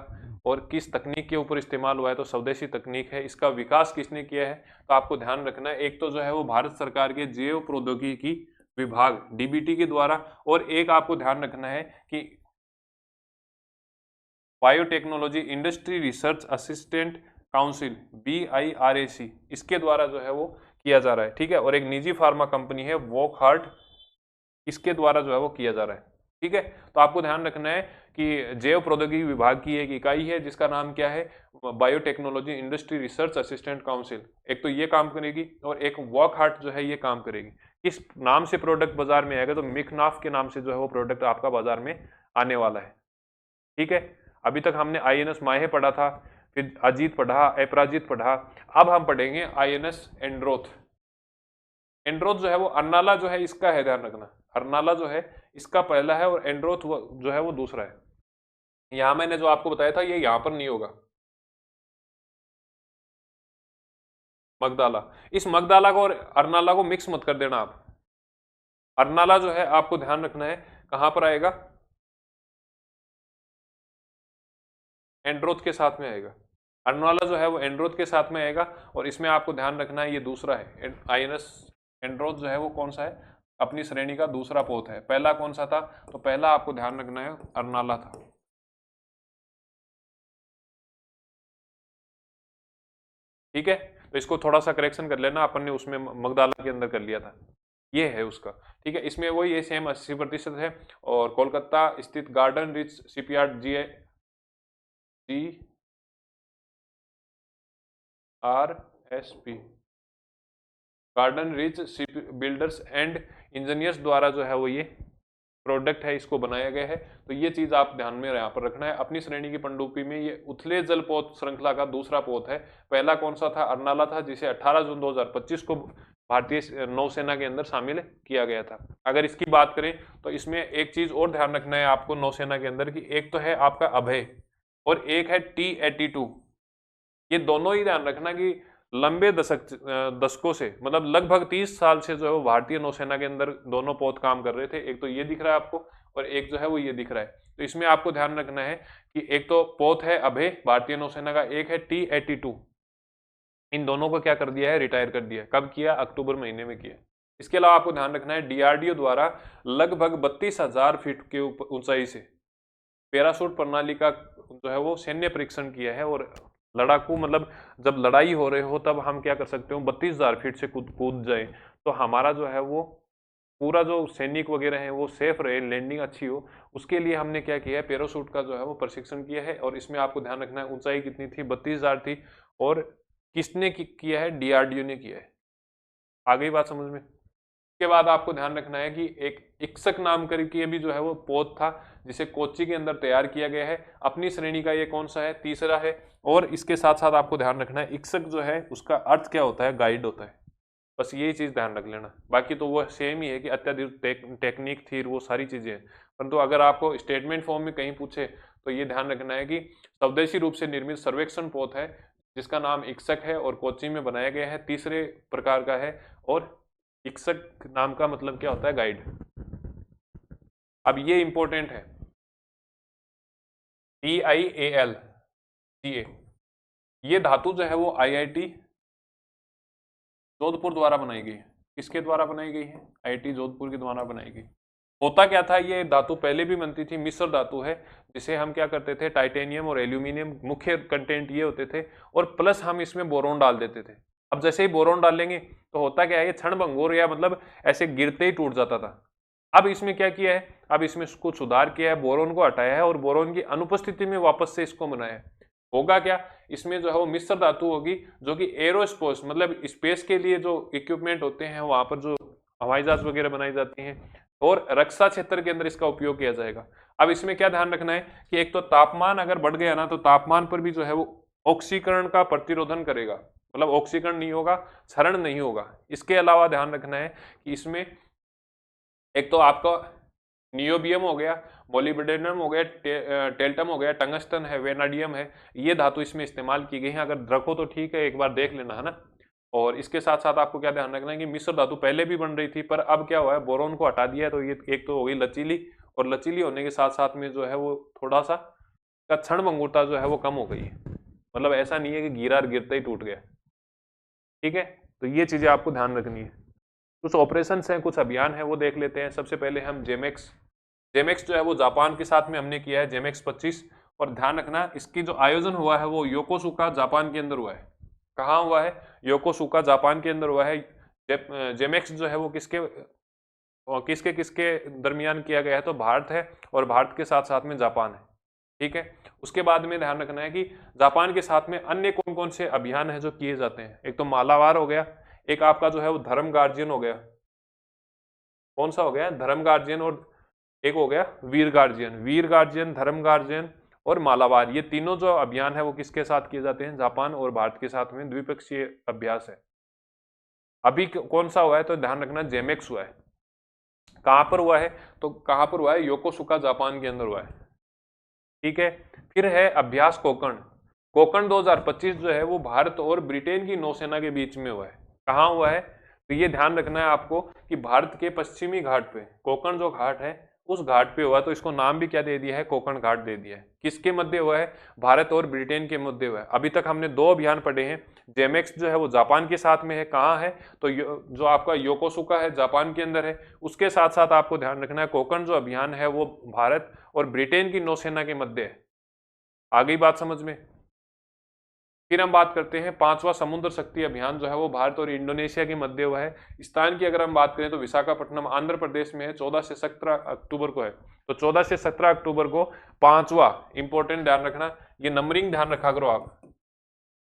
और किस तकनीक के ऊपर इस्तेमाल हुआ है। तो स्वदेशी तकनीक है, इसका विकास किसने किया है, तो आपको ध्यान रखना है एक तो जो है वो भारत सरकार के जैव प्रौद्योगिकी विभाग डीबीटी के द्वारा, और एक आपको ध्यान रखना है कि biotechnology industry research assistant council BIRAC, इसके द्वारा जो है वो किया जा रहा है, ठीक है। और एक निजी फार्मा कंपनी है वॉकहार्ट, इसके द्वारा जो है वो किया जा रहा है, ठीक है। तो आपको ध्यान रखना है कि जैव प्रौद्योगिकी विभाग की एक इकाई है जिसका नाम क्या है, biotechnology industry research assistant council, एक तो ये काम करेगी और एक वॉकहार्ट जो है ये काम करेगी। किस नाम से प्रोडक्ट बाजार में आएगा, तो मिकनाफ के नाम से जो है वो प्रोडक्ट आपका बाजार में आने वाला है, ठीक है। अभी तक हमने INS माहे पढ़ा था, फिर अजीत पढ़ा, अपराजित पढ़ा, अब हम पढ़ेंगे INS एंड्रोथ। एंड्रोथ जो है वो अर्नाला जो है इसका है, ध्यान रखना, अर्नाला जो है इसका पहला है और एंड्रोथ जो है वो दूसरा है। यहां मैंने जो आपको बताया था ये यहां पर नहीं होगा, मगदाला, इस मगदाला को और अर्नाला को मिक्स मत कर देना आप। अर्नाला जो है आपको ध्यान रखना है कहां पर आएगा, एंड्रोथ के साथ में आएगा। अर्नाला जो है वो एंड्रोथ के साथ में आएगा, और इसमें आपको ध्यान रखना है ये दूसरा है, INS एंड्रोथ जो है वो कौन सा है, अपनी श्रेणी का दूसरा पोत है। पहला कौन सा था, तो पहला आपको ध्यान रखना है अर्नाला था, ठीक है। तो इसको थोड़ा सा करेक्शन कर लेना, अपन ने उसमें मगदाला के अंदर कर लिया था, ये है उसका, ठीक है। इसमें वही ये सेम 80% है। और कोलकाता स्थित garden rich shipyard GRSP garden rich ship builders and engineers द्वारा जो है वो ये प्रोडक्ट है, इसको बनाया गया है। तो ये चीज आप ध्यान में यहाँ पर रखना है। अपनी श्रेणी की पनडुब्बी में ये उथले जल पोत श्रृंखला का दूसरा पोत है। पहला कौन सा था, अर्नाला था, जिसे 18 जून 2025 को भारतीय नौसेना के अंदर शामिल किया गया था। अगर इसकी बात करें तो इसमें एक चीज और ध्यान रखना है आपको नौसेना के अंदर की, एक तो है आपका अभय और एक है T-82। ये दोनों ही ध्यान रखना कि लंबे दशकों से, मतलब लगभग 30 साल से जो है वो भारतीय नौसेना के अंदर दोनों पोत काम कर रहे थे। एक तो ये दिख रहा है आपको और एक जो है वो ये दिख रहा है। तो इसमें आपको ध्यान रखना है कि एक तो पोत है अभय भारतीय नौसेना का, एक है T-82। इन दोनों को क्या कर दिया है, रिटायर कर दिया। कब किया, अक्टूबर महीने में किया। इसके अलावा आपको ध्यान रखना है DRDO द्वारा लगभग 32,000 फीट के ऊंचाई से पैराशूट प्रणाली का जो है वो सैन्य परीक्षण किया है। और लड़ाकू, मतलब जब लड़ाई हो रहे हो तब हम क्या कर सकते हो, 32,000 फीट से कूद जाए तो हमारा जो है वो पूरा जो सैनिक वगैरह है वो सेफ रहे, लैंडिंग अच्छी हो, उसके लिए हमने क्या किया है, पैराशूट का जो है वो प्रशिक्षण किया है। और इसमें आपको ध्यान रखना है ऊंचाई कितनी थी, 32,000 थी। और किसने किया है, DRDO ने किया है। आ गई बात समझ में। के बाद आपको ध्यान रखना है कि एक इक्सक नाम करके भी जो है वो पोत था, जिसे कोच्चि के अंदर तैयार किया गया है। अपनी श्रेणी का ये कौन सा है, तीसरा है। और इसके साथ साथ आपको ध्यान रखना है इक्सक जो है उसका अर्थ क्या होता है, गाइड होता है। बस यही चीज ध्यान रख लेना, बाकी तो वो सेम ही है कि अत्याधुनिक टेक्निक थी, वो सारी चीजें हैं। परंतु अगर आपको स्टेटमेंट फॉर्म में कहीं पूछे तो ये ध्यान रखना है कि स्वदेशी रूप से निर्मित सर्वेक्षण पोत है जिसका नाम इक्सक है और कोच्चि में बनाया गया है, तीसरे प्रकार का है। और इक्सक नाम का मतलब क्या होता है, गाइड। अब ये इंपॉर्टेंट है, TIAL ये धातु जो है वो IIT जोधपुर द्वारा बनाई गई है। किसके द्वारा बनाई गई है, IIT जोधपुर के द्वारा बनाई गई। होता क्या था, ये धातु पहले भी बनती थी, मिश्र धातु है, जिसे हम क्या करते थे, टाइटेनियम और एल्यूमिनियम मुख्य कंटेंट ये होते थे, और प्लस हम इसमें बोरोन डाल देते थे। अब जैसे ही बोरोन डालेंगे तो होता क्या है, ये क्षणभंगुर या मतलब ऐसे गिरते ही टूट जाता था। अब इसमें क्या किया है, अब इसमें कुछ सुधार किया है, बोरोन को हटाया है और बोरोन की अनुपस्थिति में वापस से इसको बनाया है। होगा क्या, इसमें जो है वो मिश्र धातु होगी, जो कि एरोस्पेस मतलब स्पेस के लिए जो इक्विपमेंट होते हैं वहां पर जो हवाई जहाज वगैरह बनाई जाती हैं, और रक्षा क्षेत्र के अंदर इसका उपयोग किया जाएगा। अब इसमें क्या ध्यान रखना है कि एक तो तापमान अगर बढ़ गया ना, तो तापमान पर भी जो है वो ऑक्सीकरण का प्रतिरोधन करेगा, मतलब ऑक्सीकरण नहीं होगा, क्षरण नहीं होगा। इसके अलावा ध्यान रखना है कि इसमें एक तो आपका नियोबियम हो गया, मोलिब्डेनम हो गया, टेल्टम हो गया, टंगस्टन है, वेनाडियम है, ये धातु इसमें इस्तेमाल की गई है। अगर रखो तो ठीक है, एक बार देख लेना, है ना। और इसके साथ साथ आपको क्या ध्यान रखना है कि मिश्र धातु पहले भी बन रही थी, पर अब क्या हुआ है, बोरोन को हटा दिया है, तो ये एक तो हो गई लचीली, और लचीली होने के साथ साथ में जो है वो थोड़ा सा का क्षण भंगुरता जो है वो कम हो गई है। मतलब ऐसा नहीं है कि गिरा और गिरते ही टूट गया। ठीक है, तो ये चीजें आपको ध्यान रखनी है। कुछ ऑपरेशन हैं, कुछ अभियान है, वो देख लेते हैं। सबसे पहले हम जेमेक्स, जेमेक्स जो है वो जापान के साथ में हमने किया है, जेमेक्स 25। और ध्यान रखना इसकी जो आयोजन हुआ है वो योकोसुका जापान के अंदर हुआ है। कहाँ हुआ है? योकोसुका जापान के अंदर हुआ है। जेमेक्स जो है वो किसके किसके दरमियान किया गया है? तो भारत है, और भारत के साथ साथ में जापान है। ठीक है, उसके बाद में ध्यान रखना है कि जापान के साथ में अन्य कौन कौन से अभियान है जो किए जाते हैं। एक तो मालाबार हो गया, एक आपका जो है वो धर्म गार्जियन हो गया। कौन सा हो गया? धर्म गार्जियन। और एक हो गया वीर गार्जियन। वीर गार्जियन, धर्म गार्जियन और मालाबार, ये तीनों जो अभियान है वो किसके साथ किए जाते हैं? जापान और भारत के साथ में द्विपक्षीय अभ्यास है। अभी कौन सा हुआ है? तो ध्यान रखना जेमेक्स हुआ है। कहां पर हुआ है? तो कहां पर हुआ है? योकोसुका जापान के अंदर हुआ है। ठीक है, फिर है अभ्यास कोकण। कोकण 2025 जो है वो भारत और ब्रिटेन की नौसेना के बीच में हुआ है। कहाँ हुआ है? तो ये ध्यान रखना है आपको कि भारत के पश्चिमी घाट पे कोकण जो घाट है उस घाट पे हुआ, तो इसको नाम भी क्या दे दिया है? कोकण घाट दे दिया है। किसके मध्य हुआ है? भारत और ब्रिटेन के मध्य हुआ है। अभी तक हमने दो अभियान पढ़े हैं। जेमेक्स जो है वो जापान के साथ में है। कहाँ है? तो जो आपका योकोसुका है जापान के अंदर है। उसके साथ साथ आपको ध्यान रखना है कोकण जो अभियान है वो भारत और ब्रिटेन की नौसेना के मध्य है। आ गई बात समझ में? फिर हम बात करते हैं पांचवा समुद्र शक्ति अभियान जो है वो भारत और इंडोनेशिया के मध्य हुआ है। स्थान की अगर हम बात करें तो विशाखापट्टनम आंध्र प्रदेश में है, 14 से 17 अक्टूबर को है। तो 14 से 17 अक्टूबर को पांचवा, इंपॉर्टेंट ध्यान रखना, ये नंबरिंग ध्यान रखा करो आप।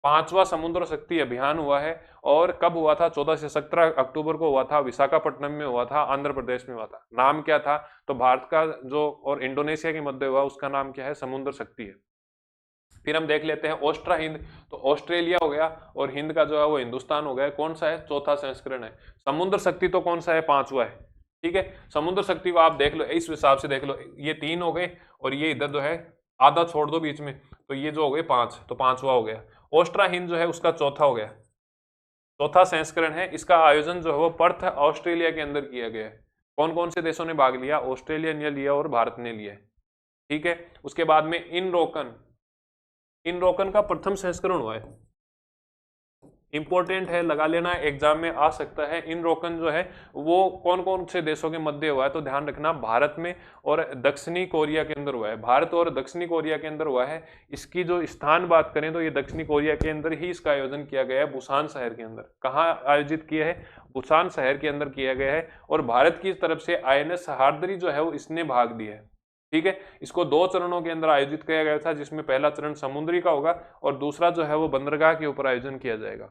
पांचवा समुद्र शक्ति अभियान हुआ है। और कब हुआ था? 14 से 17 अक्टूबर को हुआ था, विशाखापट्टनम में हुआ था, आंध्र प्रदेश में हुआ था। नाम क्या था? तो भारत का जो और इंडोनेशिया के मध्य हुआ उसका नाम क्या है? समुद्र शक्ति है। फिर हम देख लेते हैं ऑस्ट्रा हिंद। तो ऑस्ट्रेलिया हो गया और हिंद का जो है वो हिंदुस्तान हो गया। कौन सा है? चौथा संस्करण है। समुद्र शक्ति तो कौन सा है? पांचवा है। ठीक है, समुद्र शक्ति को आप देख लो, इस हिसाब से देख लो, ये तीन हो गए और ये इधर जो है आधा छोड़ दो बीच में, तो ये जो हो गए पांच, तो पांचवा हो गया। ऑस्ट्रा हिंद जो है उसका चौथा हो गया, चौथा संस्करण है। इसका आयोजन जो है वो पर्थ ऑस्ट्रेलिया के अंदर किया गया है। कौन कौन से देशों ने भाग लिया? ऑस्ट्रेलिया ने लिया और भारत ने लिया। ठीक है, उसके बाद में इन रोकन का प्रथम संस्करण हुआ है। इंपॉर्टेंट है, लगा लेना, एग्जाम में आ सकता है। इन रोकन जो है वो कौन कौन से देशों के मध्य हुआ है? तो ध्यान रखना भारत में और दक्षिणी कोरिया के अंदर हुआ है। भारत और दक्षिणी कोरिया के अंदर हुआ है। इसकी जो स्थान बात करें तो ये दक्षिणी कोरिया के अंदर ही इसका आयोजन किया गया है, बुसान शहर के अंदर। कहाँ आयोजित किया है? बुसान शहर के अंदर किया गया है। और भारत की तरफ से INS हार्दरी जो है वो इसने भाग लिया है। ठीक है, इसको दो चरणों के अंदर आयोजित किया गया था, जिसमें पहला चरण समुद्री का होगा और दूसरा जो है वो बंदरगाह के ऊपर आयोजन किया जाएगा।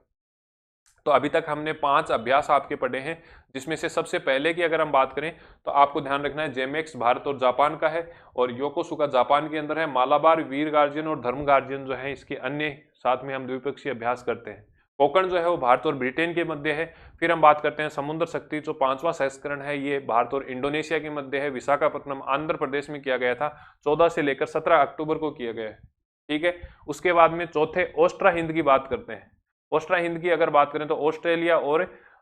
तो अभी तक हमने 5 अभ्यास आपके पढ़े हैं, जिसमें से सबसे पहले की अगर हम बात करें तो आपको ध्यान रखना है जेमेक्स भारत और जापान का है, और योकोसुका जापान के अंदर है। मालाबार, वीर गार्जियन और धर्म गार्जियन जो है इसके अन्य साथ में हम द्विपक्षीय अभ्यास करते हैं। कोकण जो है वो भारत और ब्रिटेन के मध्य है। फिर हम बात करते हैं समुद्र शक्ति, जो 5वां संस्करण है, ये भारत और इंडोनेशिया के मध्य है। विशाखापट्टनम आंध्र प्रदेश में किया गया था, 14 से लेकर 17 अक्टूबर को किया गया है। ठीक है, उसके बाद में चौथे ऑस्ट्रा हिंद की बात करते हैं। ऑस्ट्रा हिंद की अगर बात करें तो ऑस्ट्रेलिया और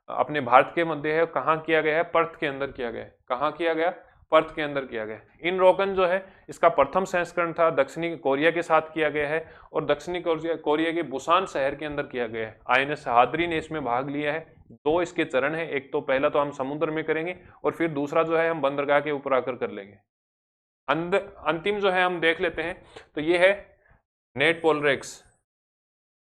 अपने भारत के मध्य है। कहाँ किया गया है? पर्थ के अंदर किया गया है। कहाँ किया गया? पर्थ के अंदर किया गया। इन रोकन जो है इसका प्रथम संस्करण था, दक्षिणी कोरिया के साथ किया गया है और दक्षिणी कोरिया के बुसान शहर के अंदर किया गया है। INS हादरी ने इसमें भाग लिया है। दो इसके चरण है, एक तो पहला तो हम समुद्र में करेंगे और फिर दूसरा जो है हम बंदरगाह के ऊपर आकर कर लेंगे। अंतिम जो है हम देख लेते हैं, तो ये है नेट पोलरेक्स।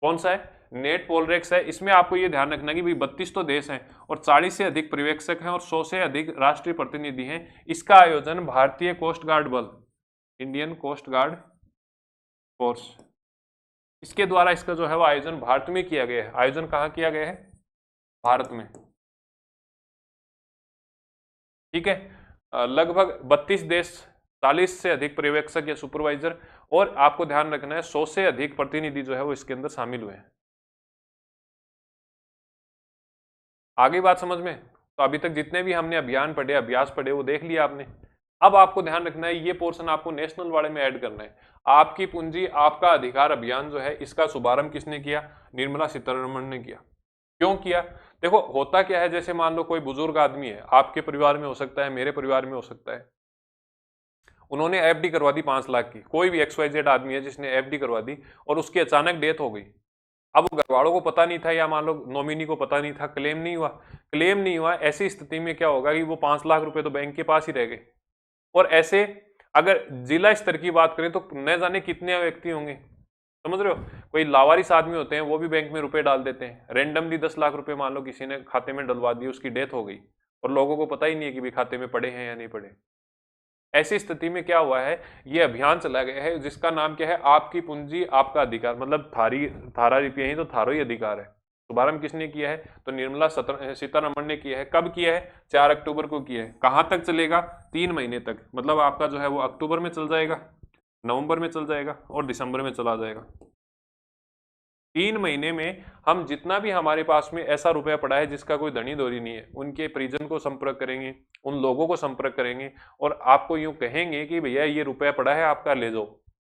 कौन सा है? नेट पोलरेक्स है। इसमें आपको ये ध्यान रखना कि भाई 32 तो देश हैं और 40 से अधिक पर्यवेक्षक हैं और 100 से अधिक राष्ट्रीय प्रतिनिधि हैं। इसका आयोजन भारतीय कोस्ट गार्ड बल, इंडियन कोस्ट गार्ड फोर्स, इसके द्वारा इसका जो है वो आयोजन भारत में किया गया है। आयोजन कहाँ किया गया है? भारत में। ठीक है, लगभग 32 देश, 40 से अधिक पर्यवेक्षक या सुपरवाइजर, और आपको ध्यान रखना है 100 से अधिक प्रतिनिधि जो है वो इसके अंदर शामिल हुए हैं। आगे बात समझ में? तो अभी तक जितने भी हमने अभियान पढ़े, अभ्यास पढ़े, वो देख लिया आपने। अब आपको ध्यान रखना है, ये पोर्शन आपको नेशनल वाले में ऐड करना है। आपकी पूंजी आपका अधिकार अभियान जो है, इसका शुभारंभ किसने किया? निर्मला सीतारमण ने किया। क्यों किया? देखो होता क्या है, जैसे मान लो कोई बुजुर्ग आदमी है, आपके परिवार में हो सकता है, मेरे परिवार में हो सकता है, उन्होंने एफडी करवा दी 5 लाख की, कोई भी XYZ आदमी है जिसने एफडी करवा दी और उसकी अचानक डेथ हो गई। अब घर वालों को पता नहीं था, या मान लो नॉमिनी को पता नहीं था, क्लेम नहीं हुआ, ऐसी स्थिति में क्या होगा कि वो 5 लाख रुपए तो बैंक के पास ही रह गए। और ऐसे अगर जिला स्तर की बात करें तो न जाने कितने व्यक्ति होंगे, समझ रहे हो? कोई लावारिस आदमी होते हैं, वो भी बैंक में रुपए डाल देते हैं रेंडमली। 10 लाख रुपए मान लो किसी ने खाते में डलवा दिए, उसकी डेथ हो गई और लोगों को पता ही नहीं है कि भी खाते में पड़े हैं या नहीं पड़े। ऐसी स्थिति में क्या हुआ है, ये अभियान चला गया है जिसका नाम क्या है? आपकी पूंजी आपका अधिकार, मतलब थारा रुपया ही तो थारो ही अधिकार है। शुभारंभ किसने किया है? तो निर्मला सीतारमण ने किया है। कब किया है? 4 अक्टूबर को किया है। कहां तक चलेगा? 3 महीने तक, मतलब आपका जो है वो अक्टूबर में चल जाएगा, नवंबर में चल जाएगा और दिसंबर में चला जाएगा। 3 महीने में हम जितना भी हमारे पास में ऐसा रुपया पड़ा है जिसका कोई धनी धोरी नहीं है, उनके परिजन को संपर्क करेंगे, उन लोगों को संपर्क करेंगे और आपको यूं कहेंगे कि भैया ये रुपया पड़ा है आपका, ले जाओ।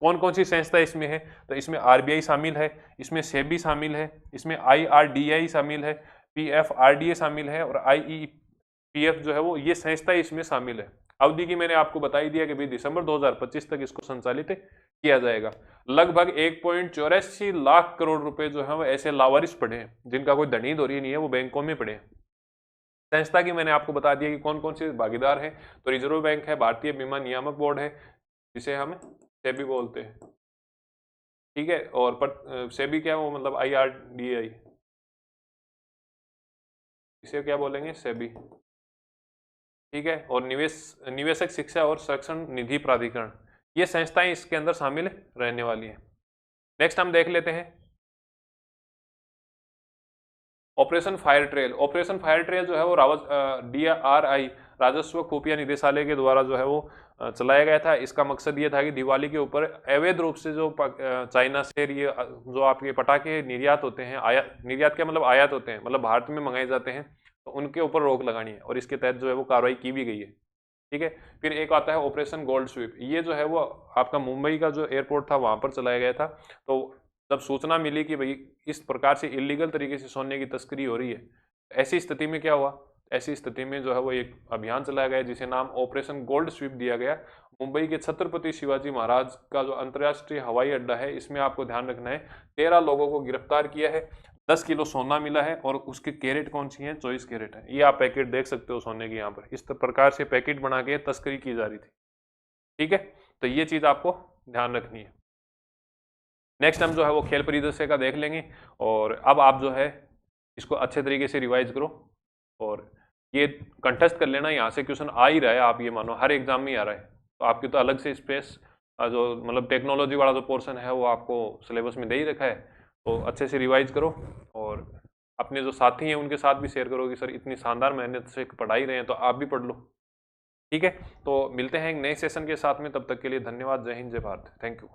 कौन कौन सी संस्था इसमें है? तो इसमें RBI शामिल है, इसमें सेबी शामिल है, इसमें IRDAI शामिल है, PFRDA शामिल है और IEPF जो है वो, ये संस्था इसमें शामिल है। अवधि की मैंने आपको बता ही दिया कि भाई दिसंबर 2025 तक इसको संचालित किया जाएगा। लगभग 1.84 लाख करोड़ रुपए जो है वो ऐसे लावारिस पड़े हैं जिनका कोई धनी धोरी नहीं है, वो बैंकों में पड़े हैं। संस्था की मैंने आपको बता दिया कि कौन कौन से भागीदार हैं। तो रिजर्व बैंक है, भारतीय बीमा नियामक बोर्ड है जिसे हम सेबी बोलते हैं, ठीक है। और सेबी क्या है वो, मतलब IRDAI, इसे क्या बोलेंगे? सेबी, ठीक है। और निवेशक शिक्षा और संरक्षण निधि प्राधिकरण, ये संस्थाएं इसके अंदर शामिल रहने वाली हैं। नेक्स्ट हम देख लेते हैं operation fire trail. Operation fire trail जो है वो DRI राजस्व खुफिया निदेशालय के द्वारा जो है वो चलाया गया था। इसका मकसद ये था कि दिवाली के ऊपर अवैध रूप से जो चाइना से ये जो आपके पटाखे निर्यात होते हैं, निर्यात क्या मतलब आयात होते हैं, मतलब भारत में मंगाए जाते हैं, तो उनके ऊपर रोक लगानी है और इसके तहत जो है वो कार्रवाई की भी गई है, ठीक है। फिर एक आता है ऑपरेशन गोल्ड स्वीप। ये जो है वो आपका मुंबई का जो एयरपोर्ट था वहां पर चलाया गया था। तो जब सूचना मिली कि भाई इस प्रकार से इलीगल तरीके से सोने की तस्करी हो रही है, ऐसी स्थिति में क्या हुआ? ऐसी स्थिति में जो है वो एक अभियान चलाया गया जिसे नाम ऑपरेशन गोल्ड स्वीप दिया गया। मुंबई के छत्रपति शिवाजी महाराज का जो अंतर्राष्ट्रीय हवाई अड्डा है, इसमें आपको ध्यान रखना है 13 लोगों को गिरफ्तार किया है, 10 किलो सोना मिला है और उसकी कैरेट कौन सी है? 24 कैरेट है। ये आप पैकेट देख सकते हो सोने की, यहाँ पर इस प्रकार से पैकेट बना के तस्करी की जा रही थी, ठीक है। तो ये चीज आपको ध्यान रखनी है। नेक्स्ट हम जो है वो खेल परिदृश्य का देख लेंगे और अब आप जो है इसको अच्छे तरीके से रिवाइज करो और ये कंटेस्ट कर लेना। यहाँ से क्वेश्चन आ ही रहा है, आप ये मानो हर एग्जाम में आ रहा है, तो आपकी तो अलग से स्पेस जो मतलब टेक्नोलॉजी वाला जो पोर्शन है वो आपको सिलेबस में दे ही रखा है। तो अच्छे से रिवाइज करो और अपने जो साथी हैं उनके साथ भी शेयर करो कि सर इतनी शानदार मेहनत से पढ़ाई रहे हैं तो आप भी पढ़ लो, ठीक है। तो मिलते हैं एक नए सेशन के साथ में, तब तक के लिए धन्यवाद। जय हिंद, जय भारत, थैंक यू।